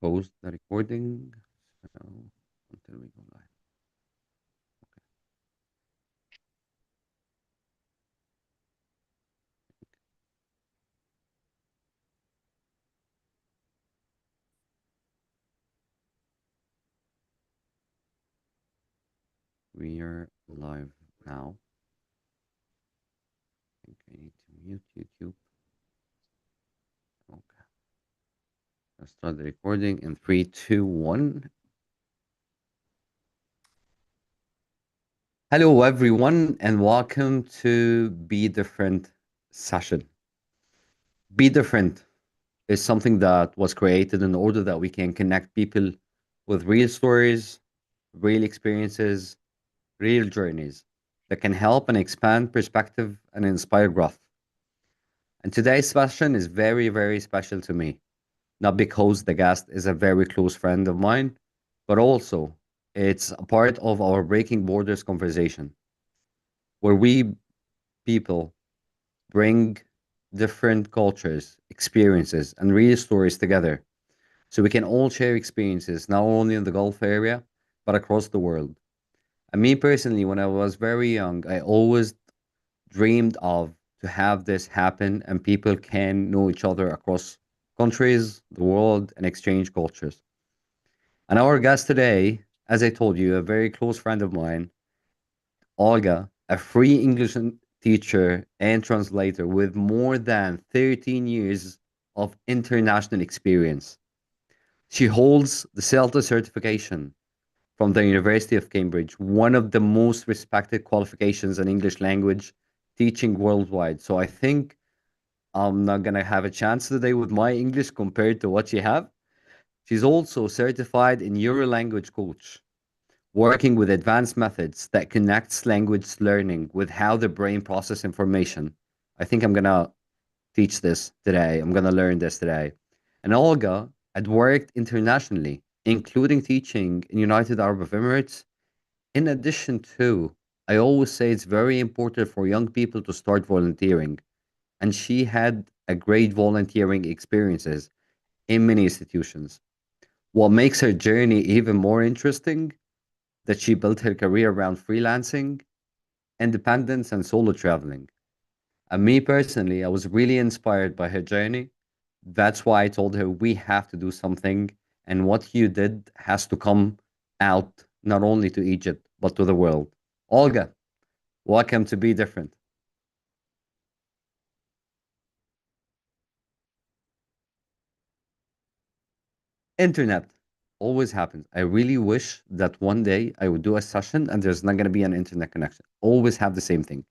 Pause the recording. So until we go live. We are live now. I think I need to mute YouTube. Okay. Let's start the recording in three, two, one. Hello, everyone, and welcome to Be Different session. Be Different is something that was created in order that we can connect people with real stories, real experiences, real journeys that can help and expand perspective and inspire growth. And today's session is very, very special to me, not because the guest is a very close friend of mine, but also it's a part of our Breaking Borders conversation, where we people bring different cultures, experiences, and real stories together so we can all share experiences not only in the Gulf area, but across the world. And me personally, when I was very young, I always dreamed of to have this happen and people can know each other across countries, the world, and exchange cultures. And our guest today, as I told you, a very close friend of mine, Olga, a free teacher and translator with more than 13 years of international experience. She holds the CELTA certification from the University of Cambridge, one of the most respected qualifications in English language teaching worldwide. So I think I'm not gonna have a chance today with my English compared to what she have. She's also certified in Euro language coach, working with advanced methods that connects language learning with how the brain process information. I think I'm gonna teach this today. I'm gonna learn this today. And Olga had worked internationally, including teaching in United Arab Emirates. In addition to, I always say it's very important for young people to start volunteering, and she had a great volunteering experiences in many institutions. What makes her journey even more interesting that she built her career around freelancing, independence, and solo traveling. And me personally, I was really inspired by her journey. That's why I told her we have to do something, and what you did has to come out not only to Egypt but to the world. Olga, welcome to Be Different. Internet always happens. I really wish that one day I would do a session and there's not going to be an internet connection. Always have the same thing.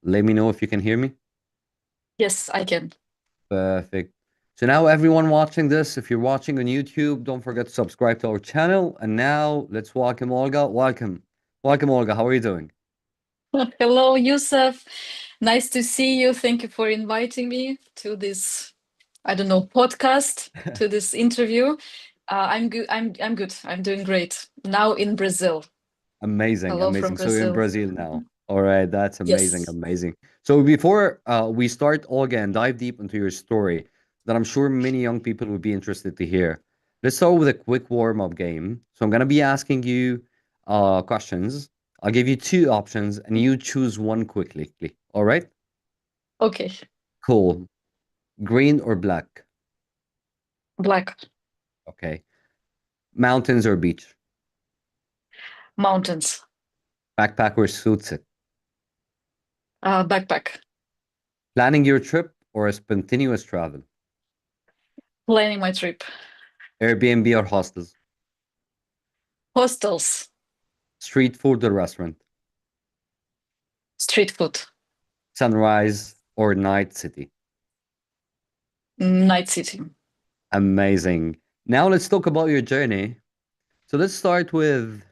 Let me know if you can hear me. Yes, I can. Perfect. So now everyone watching this, if you're watching on YouTube, don't forget to subscribe to our channel. And now let's welcome Olga. Welcome. Welcome, Olga. How are you doing? Hello, Yusuf. Nice to see you. Thank you for inviting me to this, I don't know, podcast, to this interview. I'm good. I'm good. I'm doing great. Now in Brazil. Amazing, Hello from amazing. So you're in Brazil. Brazil now. All right, that's amazing, Yes. amazing. So before we start, Olga, and dive deep into your story, that I'm sure many young people would be interested to hear. Let's start with a quick warm-up game. So I'm gonna be asking you questions. I'll give you two options, and you choose one quickly. All right? Okay. Cool. Green or black? Black Okay. Mountains or beach? mountains. Backpack or suits it? Backpack. Planning your trip or a spontaneous travel? Planning my trip. Airbnb or hostels? Hostels. Street food or restaurant? Street food. Sunrise or night city? Night city. Amazing. Now let's talk about your journey. So let's start with,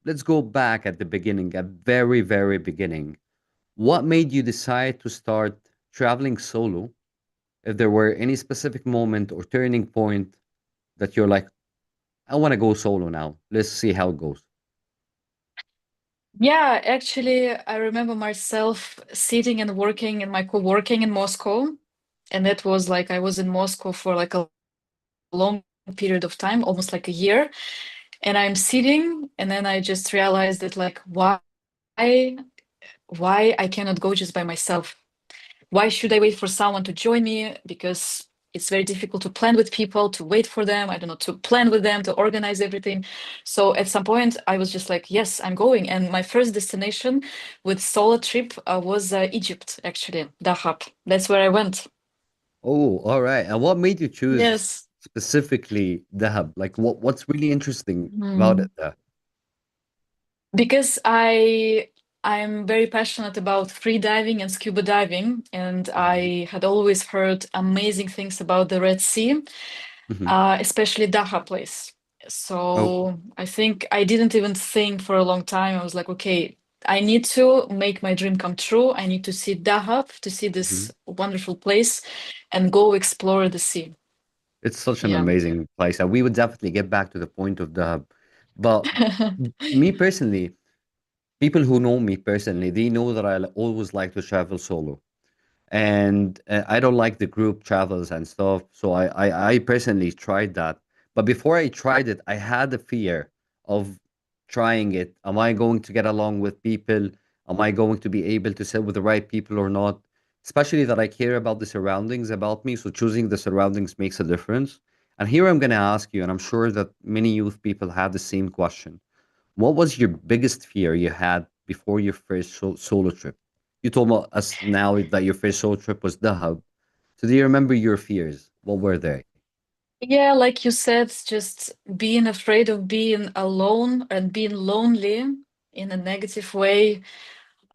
let's go back at the beginning, at very, very beginning. What made you decide to start traveling solo? If there were any specific moment or turning point that you're like, I want to go solo now. Let's see how it goes. Yeah, actually, I remember myself sitting and working in my co-working in Moscow. And that was like I was in Moscow for like a long period of time, almost like a year. And I'm sitting, and then I just realized that like why I cannot go just by myself? Why should I wait for someone to join me? Because it's very difficult to plan with people, to wait for them, I don't know, to plan with them, to organize everything. So at some point, I was just like, yes, I'm going. And my first destination with solo trip was Egypt, actually, Dahab. That's where I went. Oh, all right. And what made you choose Yes. specifically Dahab? Like, what's really interesting about Hmm. it there? Because I'm very passionate about free diving and scuba diving, and Hmm. I had always heard amazing things about the Red Sea, Hmm. especially Daha place. Oh. So I think I didn't even think for a long time. I was like, okay, I need to make my dream come true. I need to see Dahab, to see Hmm. this wonderful place, and go explore the sea. It's such an Yeah. amazing place, and we would definitely get back to the point of Dahab. But me personally, people who know me personally, they know that always like to travel solo. And I don't like the group travels and stuff. So I personally tried that. But before I tried it, I had a fear of trying it. Am I going to get along with people? Am I going to be able to sit with the right people or not? Especially that I care about the surroundings about me. So choosing the surroundings makes a difference. And here I'm going to ask you, and I'm sure that many youth people have the same question. What was your biggest fear you had before your first solo trip? You told us now that your first solo trip was Dahab. So do you remember your fears? What were they? Yeah, like you said, just being afraid of being alone and being lonely in a negative way,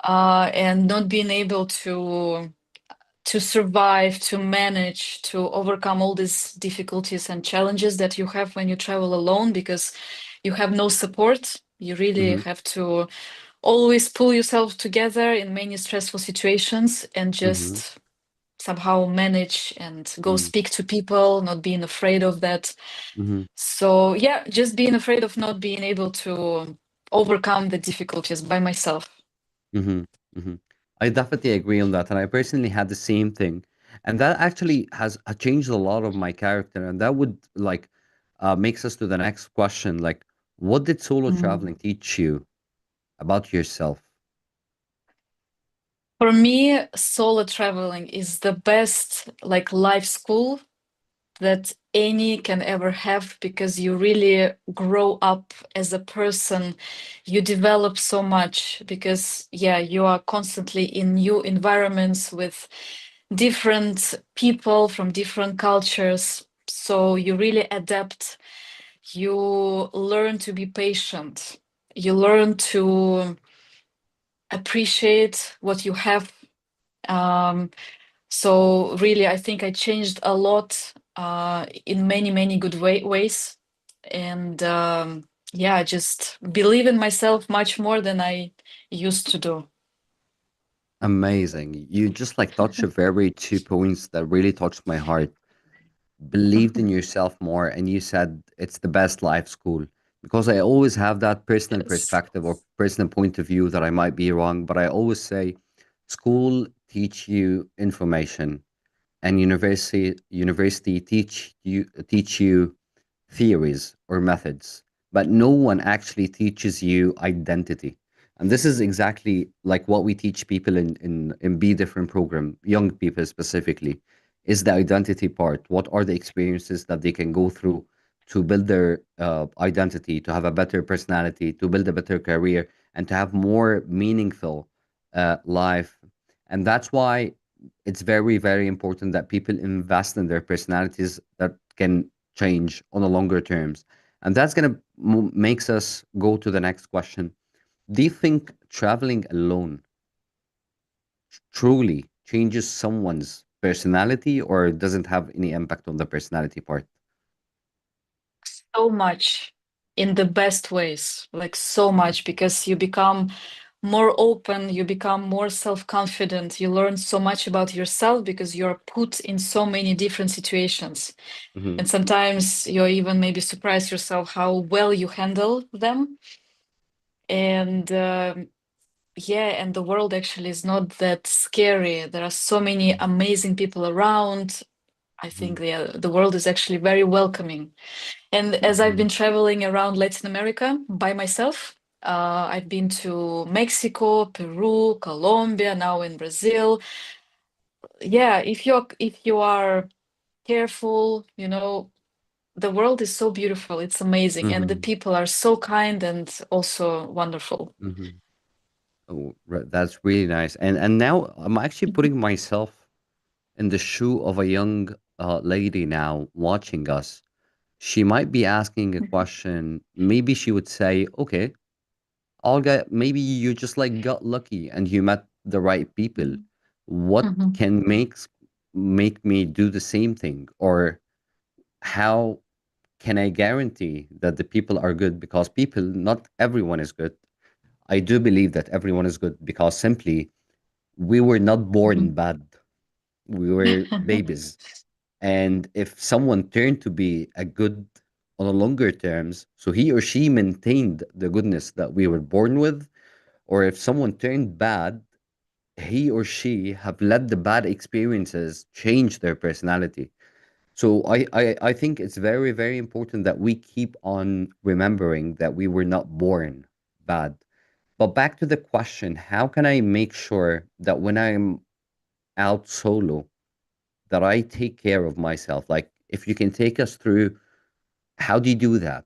and not being able to survive, to manage, to overcome all these difficulties and challenges that you have when you travel alone because you have no support. You really Mm-hmm. have to always pull yourself together in many stressful situations and Mm-hmm. just somehow manage and go Mm-hmm. speak to people, not being afraid of that. Mm-hmm. So, yeah, just being afraid of not being able to overcome the difficulties by myself. Mm-hmm. Mm-hmm. I definitely agree on that. And I personally had the same thing. And that actually has changed a lot of my character. And that would like makes us to the next question. Like, what did solo Mm. traveling teach you about yourself? For me, solo traveling is the best like life school that any can ever have because you really grow up as a person. You develop so much because, yeah, you are constantly in new environments with different people from different cultures. So you really adapt. You learn to be patient. You learn to appreciate what you have. Um, so really, I think I changed a lot in many, many good ways. And yeah, I just believe in myself much more than I used to do. Amazing. You just like touched a very two points that really touched my heart. Believed in yourself more, and you said it's the best life school. Because I always have that personal Yes. perspective or personal point of view that I might be wrong, but I always say school teach you information, and university teach you theories or methods, but no one actually teaches you identity. And this is exactly like what we teach people in Be Different program, young people specifically, is the identity part. What are the experiences that they can go through to build their identity, to have a better personality, to build a better career, and to have more meaningful life. And that's why it's very, very important that people invest in their personalities that can change on a longer terms. And that's going to makes us go to the next question. Do you think traveling alone truly changes someone's personality or doesn't have any impact on the personality part? So much in the best ways, like so much, because you become more open, you become more self-confident, you learn so much about yourself because you're put in so many different situations. Hmm. And sometimes you even maybe surprise yourself how well you handle them. And yeah, and the world actually is not that scary. There are so many amazing people around. I think Mhm, the world is actually very welcoming. And as I've mhm, been traveling around Latin America by myself, I've been to Mexico, Peru, Colombia, now in Brazil. Yeah, if you are careful, the world is so beautiful. It's amazing, and the mhm, people are so kind and also wonderful. mhm. Oh, that's really nice. And now I'm actually putting myself in the shoe of a young lady now watching us. She might be asking a question. Maybe she would say, "Okay, Olga, maybe you just like got lucky and you met the right people. What Mhm. can make me do the same thing? Or how can I guarantee that the people are good? Because people, not everyone is good. I do believe that everyone is good because simply we were not born Mhm. bad. We were babies. And if someone turned to be a good on a longer terms, so he or she maintained the goodness that we were born with, or if someone turned bad, he or she have let the bad experiences change their personality. So I think it's very, very important that we keep on remembering that we were not born bad. But back to the question, how can I make sure that when I'm out solo, that I take care of myself? Like, if you can take us through, how do you do that?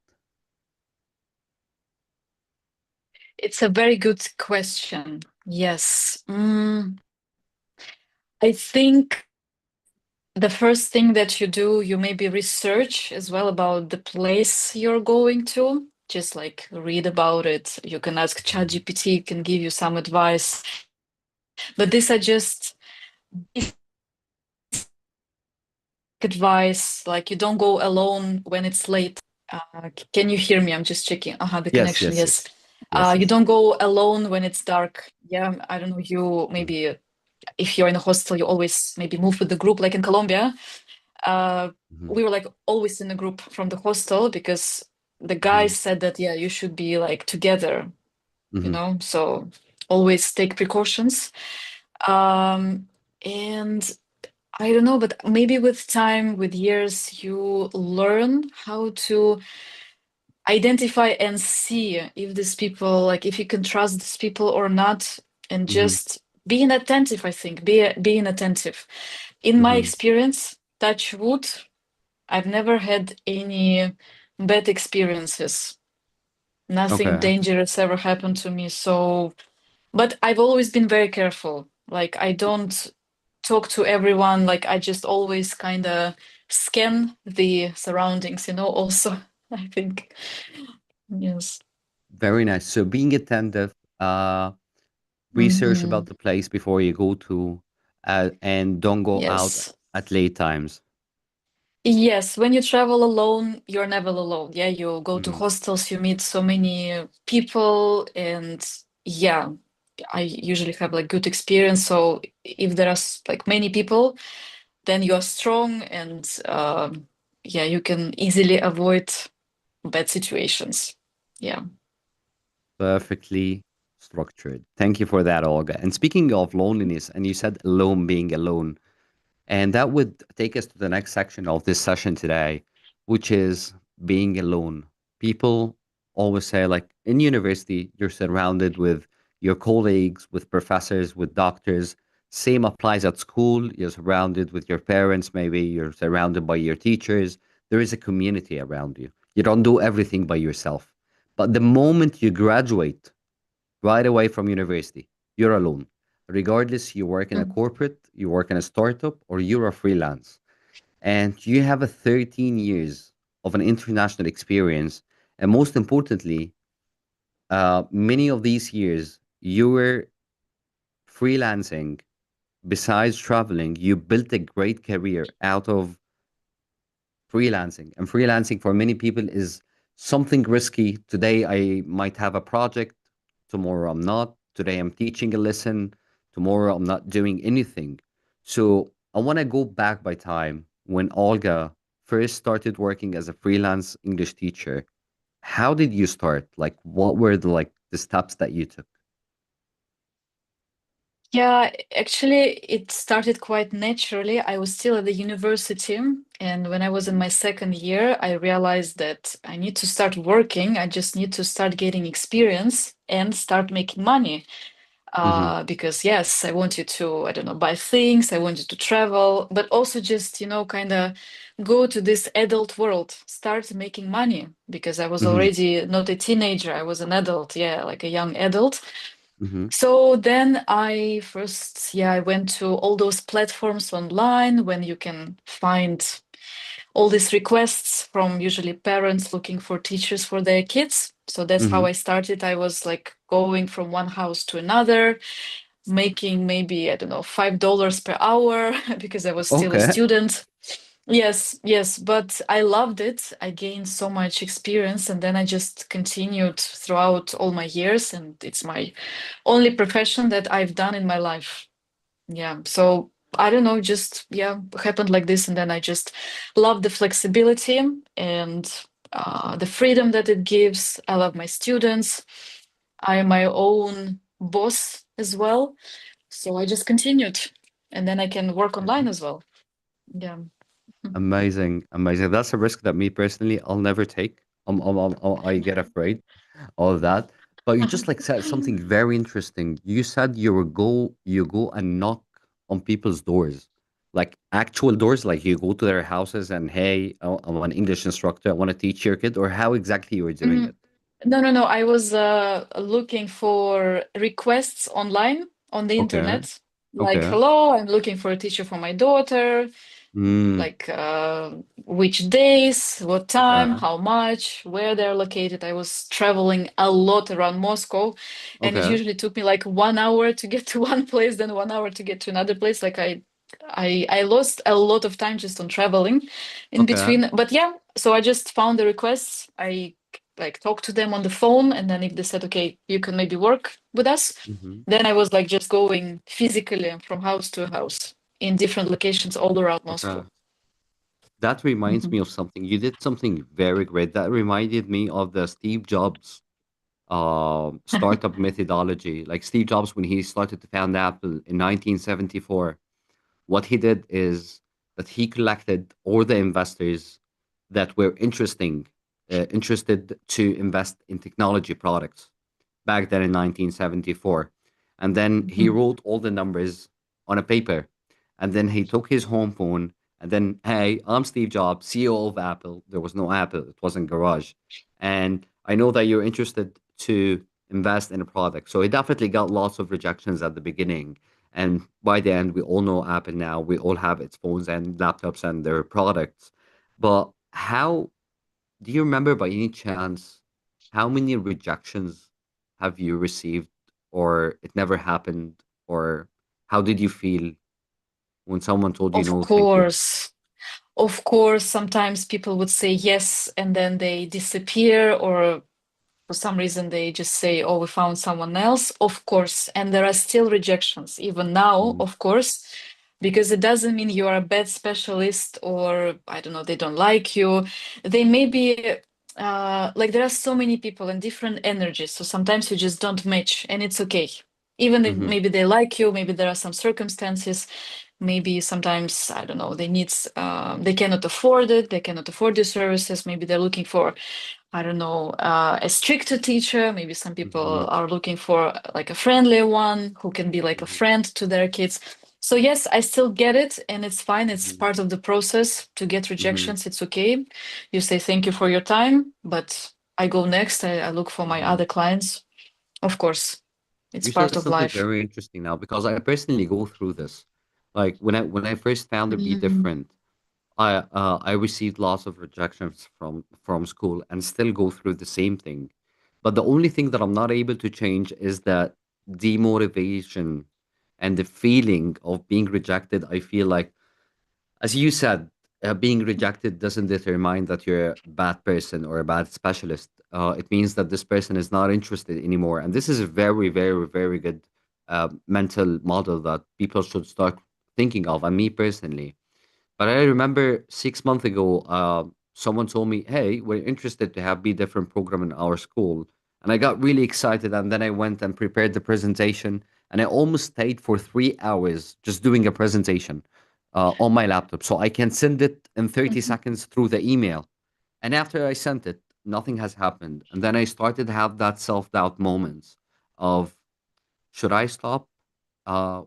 It's a very good question. Yes. I think the first thing that you do, you maybe research as well about the place you're going to. Just like read about it. You can ask Mhm, ChatGPT, can give you some advice. But these are just advice. Like you don't go alone when it's late. Can you hear me? I'm just checking. The yes, connection. yes, Yes. yes, yes, You yes. don't go alone when it's dark. Yeah, I don't know. You Mhm, maybe if you're in a hostel, you always maybe move with the group. Like in Colombia, uh, mhm, we were like always in a group from the hostel because the mhm, guys said that yeah, you should be like together. mhm. So always take precautions. Um, and I don't know, but maybe with time, with years, you learn how to identify and see if these people, like if you can trust these people or not, and Mhm, just being attentive, I think, being attentive. In my mhm. experience, touch wood, I've never had any bad experiences. Nothing Okay. dangerous ever happened to me. So, but I've always been very careful. Like I don't talk to everyone. Like I just always kind of scan the surroundings, also, I think. Yes. Very nice. So being attentive, research Hmm. about the place before you go to, and don't go out Yes. at late times. Yes, when you travel alone, you're never alone. Yeah, you go to Mhm. hostels, you meet so many people, and yeah, I usually have like good experience. So if there are like many people, then you are strong, and yeah, you can easily avoid bad situations. Yeah. Perfectly structured. Thank you for that, Olga. And speaking of loneliness, and you said alone being alone, and that would take us to the next section of this session today, which is being alone. People always say, like in university, you're surrounded with your colleagues, with professors, with doctors. Same applies at school. You're surrounded with your parents, maybe you're surrounded by your teachers. There is a community around you. You don't do everything by yourself. But the moment you graduate right away from university, you're alone. Regardless, you work in a Mm. corporate, you work in a startup, or you're a freelance, and you have a 13 years of an international experience. And most importantly, many of these years, you were freelancing. Besides traveling, you built a great career out of freelancing. And freelancing for many people is something risky. Today, I might have a project. Tomorrow, I'm not. Today, I'm teaching a lesson. Tomorrow, I'm not doing anything. So, I want to go back by time when Olga first started working as a freelance English teacher. How did you start? Like, what were the the steps that you took? Yeah, actually, it started quite naturally. I was still at the university, and when I was in Mhm. my second year, I realized that I need to start working. I just need to start getting experience and start making money. Mhm. Because yes, I wanted to, I don't know, buy things, I wanted to travel, but also just, kind of go to this adult world, start making money because I was Mhm. already not a teenager, I was an adult, yeah, like a young adult. Mhm. So then I first, yeah, I went to all those platforms online when you can find all these requests from usually parents looking for teachers for their kids. So that's how Mhm. I started. I was like going from one house to another, making maybe, I don't know, $5 per hour because I was still a Okay. student. Yes, yes, but I loved it. I gained so much experience, and then I just continued throughout all my years, and it's my only profession that I've done in my life. Yeah. So I don't know, just yeah, happened like this, and then I just love the flexibility and the freedom that it gives. I love my students. I am my own boss as well. So I just continued, and then I can work online as well. Yeah. Amazing, amazing. That's a risk that me personally, I'll never take. I get afraid of that. But you just like said something very interesting. You said you go and knock on people's doors, like actual doors, like you go to their houses and hey, I'm an English instructor. I want to teach your kid, or how exactly you were doing Mhm. it? No, no, no. I was looking for requests online on the Okay, internet. Like, okay, hello, I'm looking for a teacher for my daughter. mm, Like which days, what time, okay, how much, where they're located. I was traveling a lot around Moscow, and it okay, usually took me like 1 hour to get to one place, then 1 hour to get to another place. Like I lost a lot of time just on traveling in okay. between. But yeah, so I just found the requests. I like talked to them on the phone, and then if they said, okay, you can maybe work with us, Hmm. then I was like just going physically from house to house in different locations all around Okay. Moscow. That reminds Mhm. me of something. You did something very great. That reminded me of the Steve Jobs startup methodology. Like Steve Jobs, when he started to found Apple in 1974, what he did is that he collected all the investors that were interested to invest in technology products back then in 1974. And then he Mhm. wrote all the numbers on a paper. And then he took his home phone and then, hey, I'm Steve Jobs, CEO of Apple. There was no Apple, it wasn't Garage. And I know that you're interested to invest in a product. So he definitely got lots of rejections at the beginning. And by the end, we all know Apple now. We all have its phones and laptops and their products. But how do you remember by any chance how many rejections have you received, or it never happened, or how did you feel when someone told you Of no, thank you? course. Of course, sometimes people would say yes and then they disappear, or for some reason they just say, oh, we found someone else. Of course. And there are still rejections, even now, Mhm, of course, because it doesn't mean you are a bad specialist or, I don't know, they don't like you. They may be. Like there are so many people and different energies, so sometimes you just don't match, and it's okay. Even if mhm, maybe they like you, maybe there are some circumstances. Maybe sometimes, I don't know, they cannot afford it, they cannot afford the services. Maybe they're looking for, I don't know, a stricter teacher. Maybe some people mhm, are looking for like a friendly one who can be like a mhm, friend to their kids. So yes, I still get it, and it's fine. It's mhm, part of the process to get mhm, rejections. It's okay. You say thank you for your time, but I go next. I look for my mhm. other clients. Of course, it's You part said of something life. very interesting now because I personally go through this. Like when I first found to be Mm. different, I received lots of rejections from school and still go through the same thing. But the only thing that I'm not able to change is that demotivation and the feeling of being rejected. I feel like, as you said, being rejected doesn't determine that you're a bad person or a bad specialist. It means that this person is not interested anymore. And this is a very, very, very good mental model that people should start thinking of. And me personally. But I remember 6 months ago, someone told me, "Hey, we're interested to have be different program in our school." And I got really excited, and then I went and prepared the presentation, and I almost stayed for 3 hours just doing a presentation on my laptop so I can send it in 30 Mhm. seconds through the email. And after I sent it, nothing has happened. And then I started to have that self-doubt moments of, should I stop? Uh,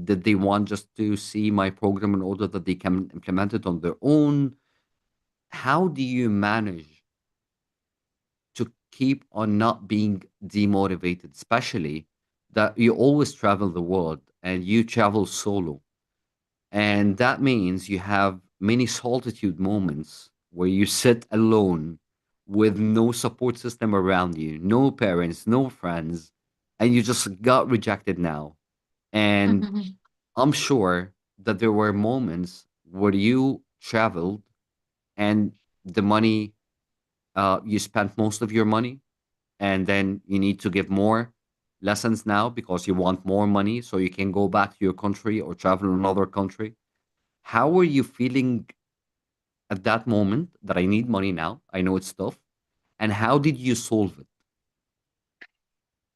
did they want just to see my program in order that they can implement it on their own? How do you manage to keep on not being demotivated, especially that you always travel the world and you travel solo? And that means you have many solitude moments where you sit alone with no support system around you, no parents, no friends, and you just got rejected now. And Mhm. I'm sure that there were moments where you traveled and the money, you spent most of your money, and then you need to give more lessons now because you want more money so you can go back to your country or travel another country. How were you feeling at that moment that I need money now? I know it's tough. And how did you solve it?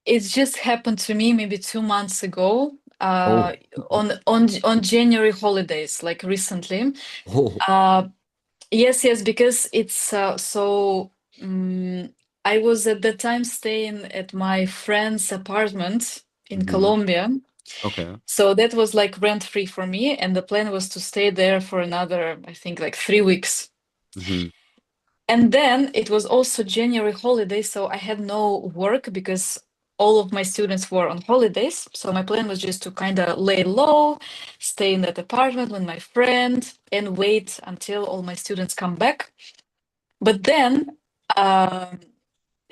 It just happened to me maybe 2 months ago, Oh, on January holidays, like recently. oh, Uh, yes, yes, because it's so. Um, I was at the time staying at my friend's apartment in hmm, Colombia, okay. so that was like rent free for me, and the plan was to stay there for another, I think, like 3 weeks. Hmm, And then it was also January holiday, so I had no work because all of my students were on holidays. So my plan was just to kind of lay low, stay in that apartment with my friend, and wait until all my students come back. But then, um,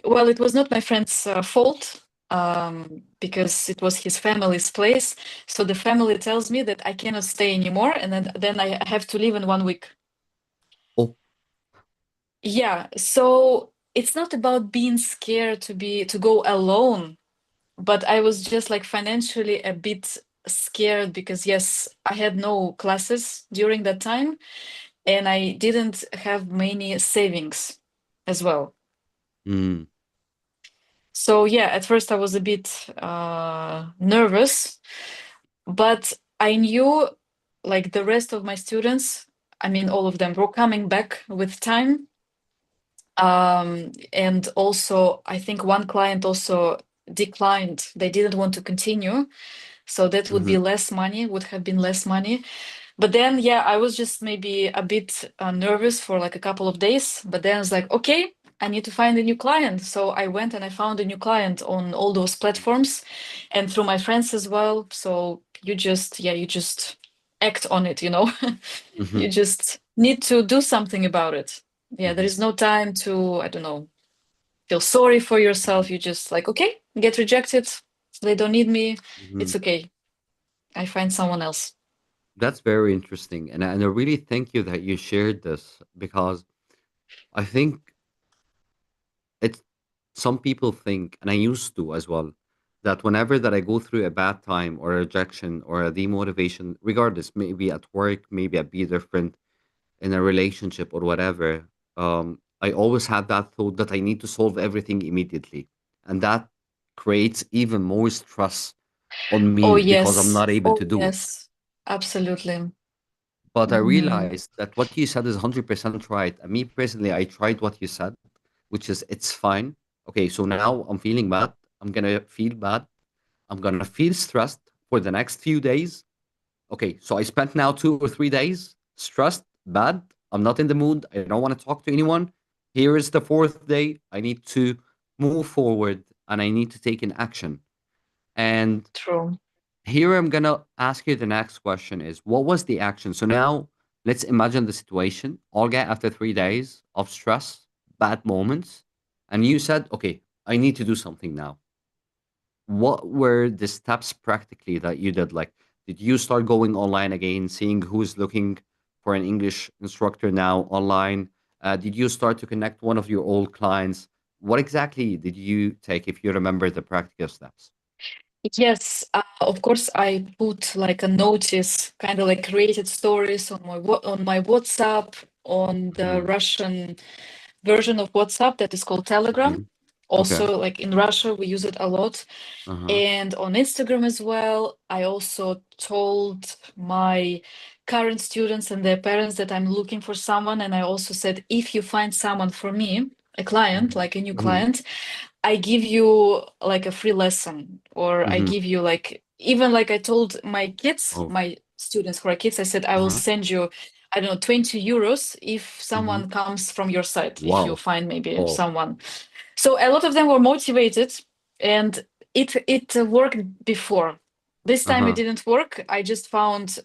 well, it was not my friend's fault because it was his family's place. So the family tells me that I cannot stay anymore, and then I have to leave in 1 week. oh, Yeah, so it's not about being scared to go alone, but I was just like financially a bit scared because yes, I had no classes during that time and I didn't have many savings as well. mm, So yeah, at first I was a bit nervous, but I knew like the rest of my students, I mean all of them were coming back with time. And also, I think one client also declined. They didn't want to continue. So that would hmm, be less money, would have been less money. But then, yeah, I was just maybe a bit nervous for like a couple of days. But then I was like, okay, I need to find a new client. So I went and I found a new client on all those platforms and through my friends as well. So you just, yeah, you just act on it, you know? hmm, You just need to do something about it. Yeah, there hmm, is no time to, I don't know, feel sorry for yourself. You just like, okay, get rejected. They don't need me. hmm. It's okay. I find someone else. That's very interesting. And I really thank you that you shared this because I think it's some people think, and I used to as well, that whenever that I go through a bad time or a rejection or a demotivation, regardless, maybe at work, maybe at be different in a relationship or whatever, I always had that thought that I need to solve everything immediately. And that creates even more stress on Oh, me because I'm yes. not able Oh, to do it. yes. Absolutely. But I Mhm. realized that what you said is 100% right. And me personally, I tried what you said, which is it's fine. Okay, so now I'm feeling bad. I'm going to feel bad. I'm going to feel stressed for the next few days. Okay, so I spent now 2 or 3 days stressed, bad. I'm not in the mood. I don't want to talk to anyone. Here is the fourth day. I need to move forward and I need to take an action. And True. here I'm gonna ask you the next question is what was the action? So now let's imagine the situation. Olga, after 3 days of stress, bad moments, and you said, okay, I need to do something now. What were the steps practically that you did? Like, did you start going online again, seeing who's looking for an English instructor now online? Did you start to connect one of your old clients? What exactly did you take if you remember the practical steps? Yes, of course, I put like a notice, kind of like created stories on on my WhatsApp, on the Hmm, Russian version of WhatsApp that is called Telegram. Okay. Also, like in Russia, we use it a lot. Uh-huh. And on Instagram as well, I also told my current students and their parents that I'm looking for someone. And I also said, if you find someone for me, a client, Mm-hmm. like a new Mm-hmm. client, I give you like a free lesson, or I Mm-hmm. give you like, even like I told my kids, Oh. my students who are kids, I said, I will Uh-huh. send you, I don't know, 20 euros if Mm-hmm. someone comes from your site, if you Wow. find maybe Oh. someone. So a lot of them were motivated, and it worked before. This time it Uh-huh. didn't work. I just found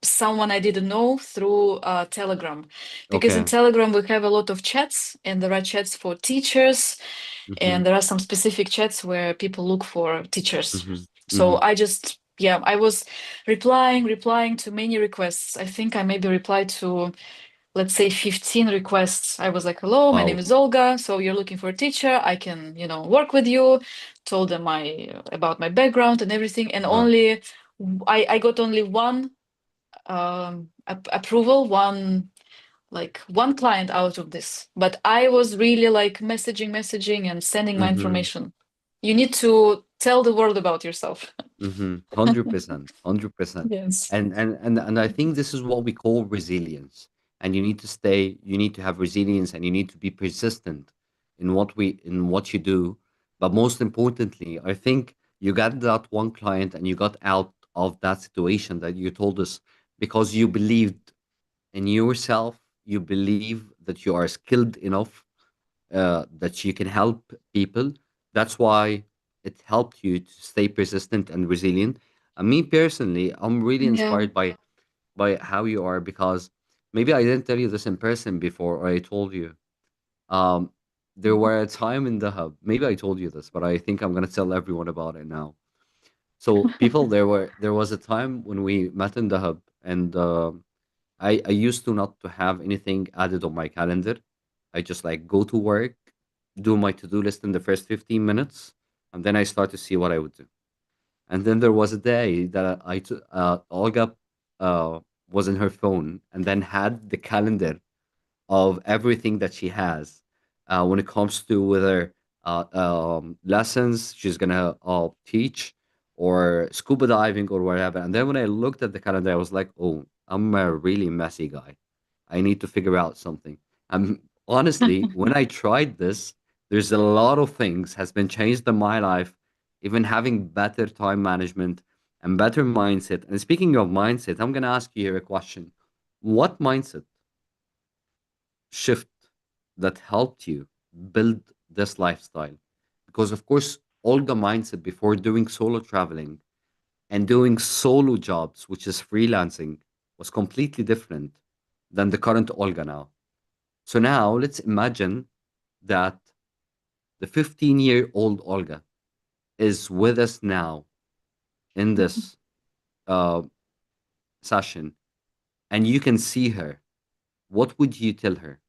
someone I didn't know through Telegram, because in Okay. Telegram we have a lot of chats, and there are chats for teachers, Mm-hmm. and there are some specific chats where people look for teachers. Mm-hmm. Mm-hmm. So I just, yeah, I was replying to many requests. I think I maybe replied to, let's say, 15 requests. I was like, hello, my name Wow. is Olga. So you're looking for a teacher. I can, work with you. Told them about my background and everything. And Uh-huh. only I got only one approval, one client out of this. But I was really like messaging and sending my Mm-hmm. information. You need to tell the world about yourself. 100%, 100%. Yes. And I think this is what we call resilience. And you need to have resilience, and you need to be persistent in what you do. But most importantly, I think you got that one client and you got out of that situation that you told us because you believed in yourself, you believe that you are skilled enough, that you can help people. That's why it helped you to stay persistent and resilient. And me personally, I'm really Yeah. inspired by how you are, because maybe I didn't tell you this in person before, or I told you. Um, there were a time in the hub. Maybe I told you this, but I think I'm gonna tell everyone about it now. So, people, there was a time when we met in the hub, and I used to not to have anything added on my calendar. I just like go to work, do my to-do list in the first 15 minutes, and then I start to see what I would do. And then there was a day that Olga was in her phone and then had the calendar of everything that she has when it comes to whether lessons she's gonna teach, or scuba diving or whatever. And then when I looked at the calendar, I was like, "Oh, I'm a really messy guy. I need to figure out something." And honestly, when I tried this, there's a lot of things has been changed in my life, even having better time management and better mindset. And speaking of mindset, I'm gonna ask you here a question: what mindset shift that helped you build this lifestyle? Because, of course, Olga mindset before doing solo traveling and doing solo jobs, which is freelancing, was completely different than the current Olga now. So now let's imagine that the 15-year-old Olga is with us now in this uh, session, and you can see her. What would you tell her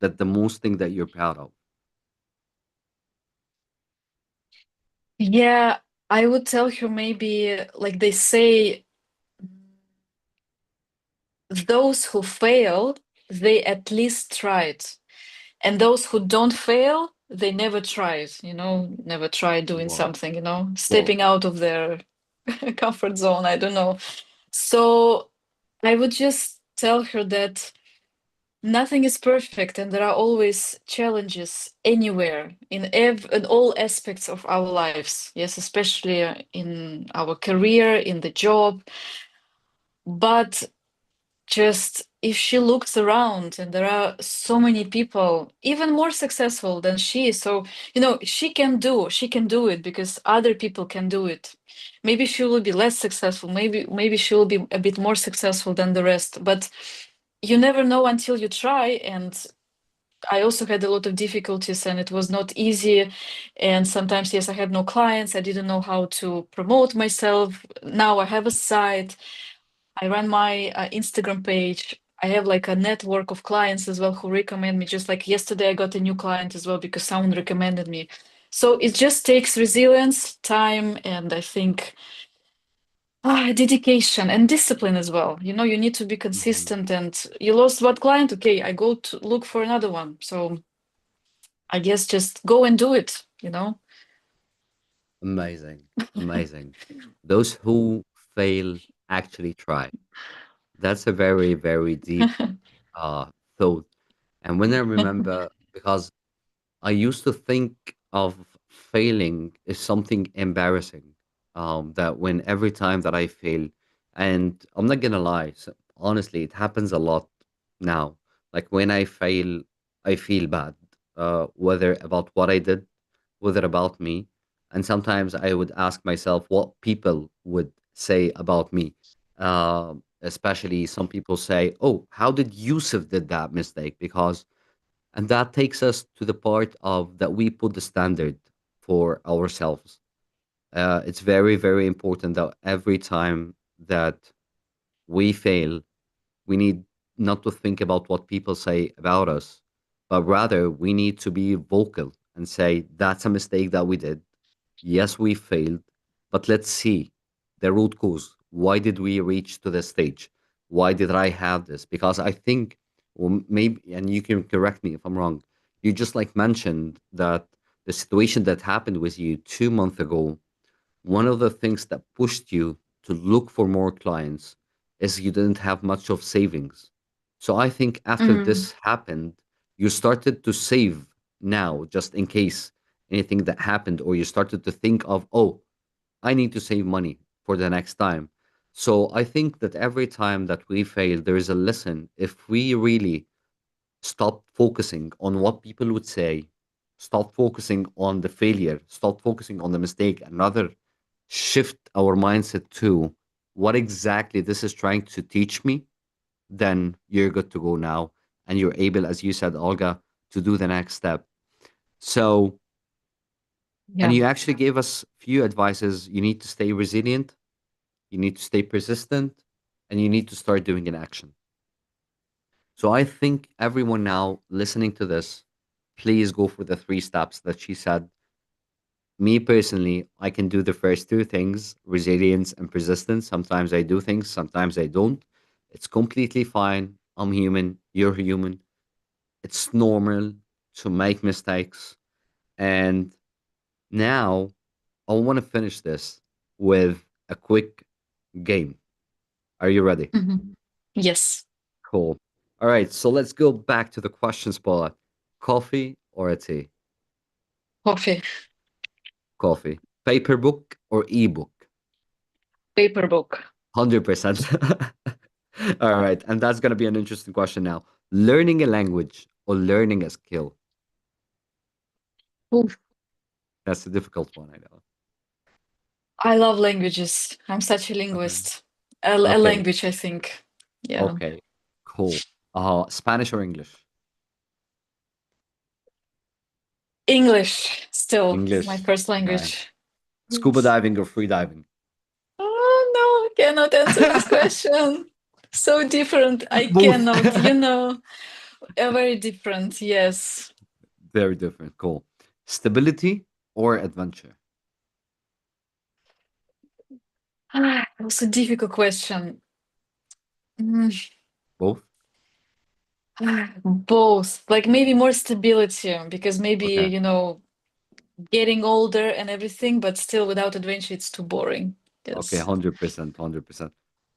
that the most thing that you're proud of? Yeah, I would tell her maybe, like they say, those who fail, they at least tried. And those who don't fail, they never tried, never tried doing Wow. something, Well, stepping out of their comfort zone. I don't know. So I would just tell her that nothing is perfect, and there are always challenges anywhere in all aspects of our lives. Yes, especially in our career, in the job. But just if she looks around, and there are so many people even more successful than she is, so she can do it because other people can do it. Maybe she will be less successful, maybe she will be a bit more successful than the rest, but you never know until you try. And I also had a lot of difficulties, and it was not easy. And sometimes, yes, I had no clients, I didn't know how to promote myself. Now I have a site, I run my Instagram page. I have like a network of clients as well who recommend me. Just like yesterday, I got a new client as well because someone recommended me. So it just takes resilience, time, and I think dedication and discipline as well. You need to be mhm. consistent. And you lost one client, okay, I go to look for another one. So I guess just go and do it. you know? Amazing. Amazing. Those who fail actually try. That's a very, very deep uh, thought. And when I remember, because I used to think of failing as something embarrassing. That when every time that I fail, and I'm not gonna lie, so honestly, it happens a lot now. Like when I fail, I feel bad, whether about what I did, whether about me, and sometimes I would ask myself what people would say about me. Especially some people say, "Oh, how did Yusuf did that mistake?" Because and that takes us to the part of that we put the standard for ourselves. It's very, very important that every time that we fail, we need not to think about what people say about us, but rather we need to be vocal and say, that's a mistake that we did. Yes, we failed, but let's see the root cause. Why did we reach to this stage? Why did I have this? Because I think, or maybe, and you can correct me if I'm wrong, you just like mentioned that the situation that happened with you 2 months ago, one of the things that pushed you to look for more clients is you didn't have much of savings. So I think after Mm, this happened, you started to save now just in case anything that happened, or you started to think of, oh, I need to save money for the next time. So I think that every time that we fail, there is a lesson. If we really stop focusing on what people would say, stop focusing on the failure, stop focusing on the mistake, and rather shift our mindset to what exactly this is trying to teach me, then you're good to go now. And you're able, as you said, Olga, to do the next step. So, and yeah. you actually gave us few advices. You need to stay resilient, you need to stay persistent, and you need to start doing an action. So I think everyone now listening to this, please go for the three steps that she said. Me personally, I can do the first two things, resilience and persistence. Sometimes I do things, sometimes I don't. It's completely fine. I'm human, you're human. It's normal to make mistakes. And now I want to finish this with a quick game. Are you ready? Mhm. Yes. Cool. All right, so let's go back to the questions, Paula. Coffee or a tea? Coffee. Coffee. Paper book or ebook? Paper book. 100%. All right, and that's going to be an interesting question now. Learning a language or learning a skill? Oof. That's a difficult one, I know. I love languages. I'm such a Okay. linguist. A Okay. language, I think. Yeah. Okay. Cool. Spanish or English? English, still my English. first Okay. language. Scuba Yes. diving or free diving? Oh no, I cannot answer this question. So different. I Both. cannot, very different. Yes. Very different. Cool. Stability or adventure? Also difficult question. Mm, Both. both. Like maybe more stability because maybe, Okay. getting older and everything, but still without adventure, it's too boring. Okay. Yes. 100%. 100%.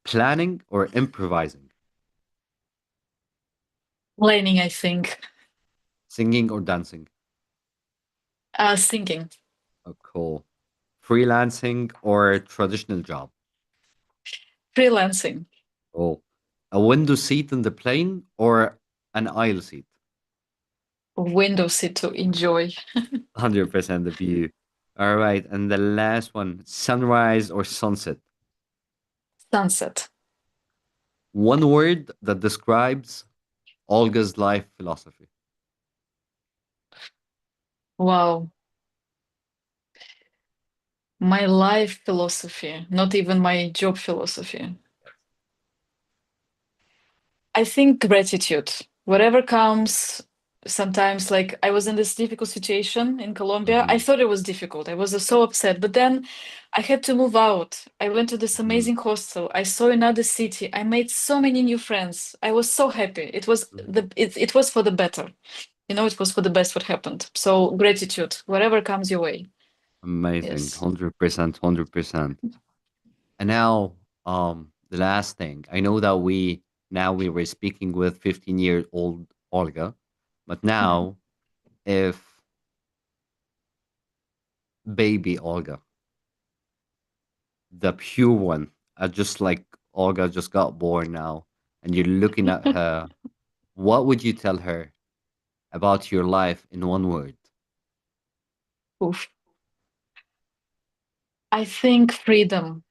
Planning or improvising? Planning, I think. Singing or dancing? Thinking. Oh, cool. Freelancing or traditional job? Freelancing. Oh, a window seat in the plane or an aisle seat? Window seat to enjoy. 100% the view. All right. And the last one, sunrise or sunset? Sunset. One word that describes Olga's life philosophy. Wow. My life philosophy, not even my job philosophy. I think gratitude. Whatever comes, sometimes like I was in this difficult situation in Colombia. I Hmm. thought it was difficult. I was so upset, but then I had to move out. I went to this Hmm. amazing hostel. I saw another city. I made so many new friends. I was so happy. It was Hmm. the it was for the better. You know, it was for the best what happened. So gratitude, whatever comes your way. Amazing. Yes. 100%, 100%. And now, the last thing. I know that we were speaking with 15-year-old Olga, but now if baby Olga, the pure one, just like Olga just got born now, and you're looking at her, what would you tell her about your life in one word? Oof. I think freedom,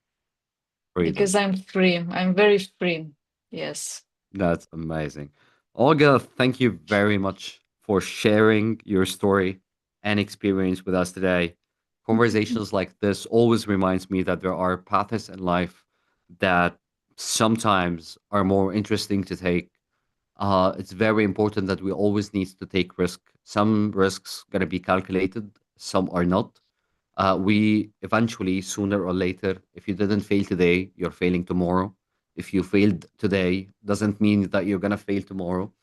Freedom. because I'm free. I'm very free. Yes. That's amazing. Olga, thank you very much for sharing your story and experience with us today. Conversations like this always reminds me that there are paths in life that sometimes are more interesting to take. It's very important that we always need to take risk. Some risks gonna be calculated, some are not. We eventually, sooner or later, if you didn't fail today, you're failing tomorrow. If you failed today, doesn't mean that you're gonna fail tomorrow.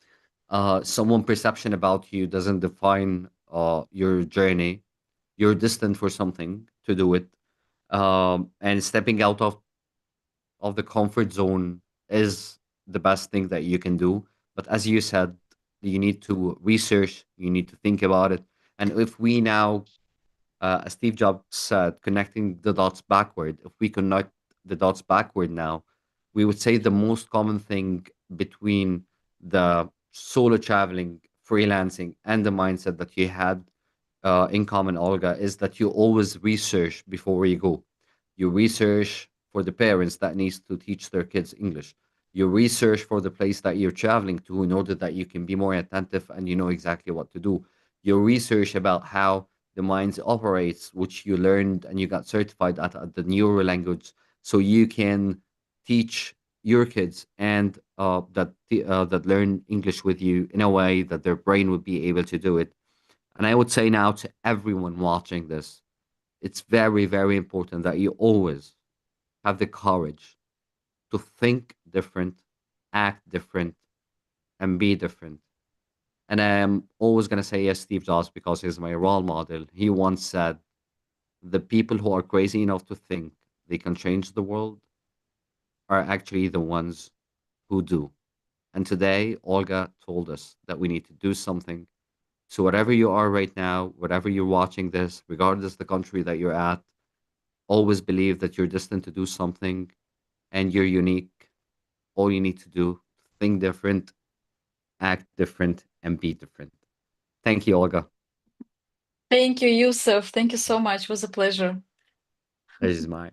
Someone perception about you doesn't define your journey. You're destined for something to do it. And stepping out of the comfort zone is the best thing that you can do. But as you said, you need to research, you need to think about it. And if we now, as Steve Jobs said, connecting the dots backward, if we connect the dots backward now, we would say the most common thing between the solo traveling, freelancing, and the mindset that you had in common, Olga, is that you always research before you go. You research for the parents that needs to teach their kids English. You research for the place that you're traveling to in order that you can be more attentive and you know exactly what to do. You research about how the mind operates, which you learned and you got certified at the neuro language, so you can teach your kids and that learn English with you in a way that their brain would be able to do it. And I would say now to everyone watching this, it's very, very important that you always have the courage to think different, act different, and be different. And I'm always going to say yes, Steve Jobs, because he's my role model. He once said, the people who are crazy enough to think they can change the world are actually the ones who do. And today, Olga told us that we need to do something. So, whatever you are right now, whatever you're watching this, regardless the country that you're at, always believe that you're destined to do something and you're unique. All you need to do, think different, act different, and be different. Thank you, Olga. Thank you, Yusuf. Thank you so much. It was a pleasure. This is mine.